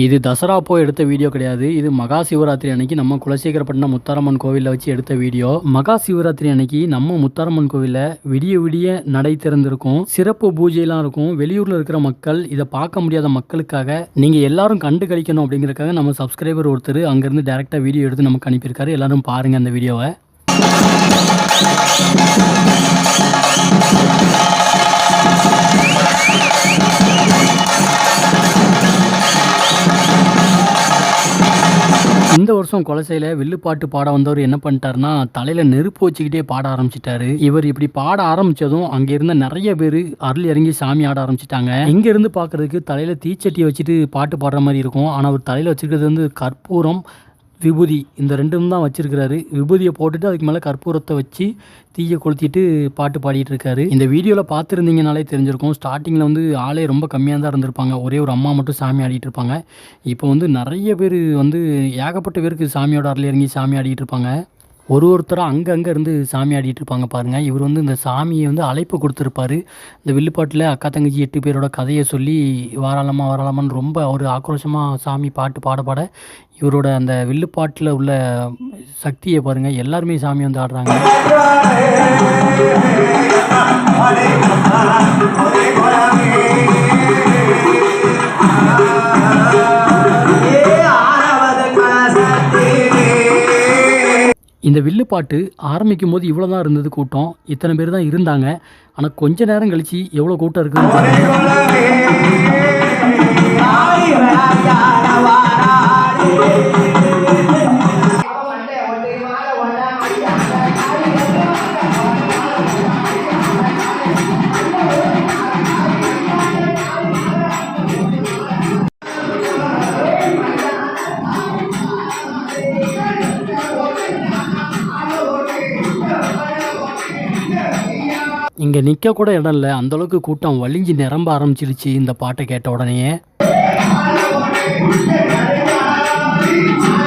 இது தசரா அப்போ எடுத்த வீடியோ கிடையாது. இது மகா சிவராத்திரி அன்னைக்கு நம்ம குலசேகரப்பட்டினம் முத்தாரம்மன் கோவிலில் வச்சு எடுத்த வீடியோ. மகா சிவராத்திரி அன்னைக்கு நம்ம முத்தாரம்மன் கோவிலில் விடிய விடிய நடை திறந்திருக்கும், சிறப்பு பூஜையெல்லாம் இருக்கும். வெளியூரில் இருக்கிற மக்கள், இதை பார்க்க முடியாத மக்களுக்காக நீங்கள் எல்லாரும் கண்டு கழிக்கணும் அப்படிங்கிறதுக்காக நம்ம சப்ஸ்கிரைபர் ஒருத்தர் அங்கேருந்து டேரெக்டாக வீடியோ எடுத்து நமக்கு அனுப்பியிருக்காரு. எல்லாரும் பாருங்கள் அந்த வீடியோவை. இந்த வருஷம் கொலசையில் வில்லுப்பாட்டு பாட வந்தவர் என்ன பண்ணிட்டாருன்னா, தலையில் நெருப்பு வச்சுக்கிட்டே பாட ஆரம்பிச்சிட்டாரு. இவர் இப்படி பாட ஆரம்பித்ததும் அங்கே இருந்த நிறைய பேர் அருள் இறங்கி சாமி ஆட ஆரம்பிச்சிட்டாங்க. இங்கேருந்து பார்க்குறதுக்கு தலையில் தீச்சட்டியை வச்சுட்டு பாட்டு பாடுற மாதிரி இருக்கும். ஆனால் அவர் தலையில் வச்சுருக்கிறது வந்து கற்பூரம், விபூதி, இந்த ரெண்டும் தான் வச்சிருக்கிறாரு. விபூதியை போட்டுட்டு அதுக்கு மேலே கற்பூரத்தை வச்சு தீயை கொளுத்திட்டு பாட்டு பாடிட்டு இருக்காரு. இந்த வீடியோவில் பார்த்துருந்தீங்கனாலே தெரிஞ்சிருக்கும். ஸ்டார்டிங்கில் வந்து ஆளே ரொம்ப கம்மியாக தான் இருந்திருப்பாங்க. ஒரே ஒரு அம்மா மட்டும் சாமி ஆடிட்டு இருப்பாங்க. இப்போ வந்து நிறைய பேர் வந்து ஏகப்பட்ட பேருக்கு சாமியோட அருள் இறங்கி சாமி ஆடிட்டு இருப்பாங்க. ஒருத்தராக அங்கங்கே இருந்து சாமி ஆடிட்டு இருப்பாங்க பாருங்கள். இவர் வந்து இந்த சாமியை வந்து அழைப்பு கொடுத்துருப்பாரு. இந்த வில்லுப்பாட்டில் அக்கா தங்கச்சி 8 பேரோட கதையை சொல்லி வாராளமான்னு ரொம்ப ஒரு ஆக்ரோஷமாக சாமி பாட்டு பாட பாட இவரோட அந்த வில்லுப்பாட்டில் உள்ள சக்தியை பாருங்கள். எல்லாருமே சாமி வந்து ஆடுறாங்க. இந்த வில்லுப்பாட்டு ஆரம்பிக்கும் போது இவ்வளோ தான் இருந்தது கூட்டம், இத்தனை பேர் தான் இருந்தாங்க. ஆனால் கொஞ்ச நேரம் கழித்து எவ்வளோ கூட்டம் இருக்குதுன்னு இங்கே நிற்க கூட இடம் இல்லை, அந்தளவுக்கு கூட்டம் வலிஞ்சு நிரம்ப ஆரம்பிச்சிருச்சு இந்த பாட்டை கேட்ட உடனே.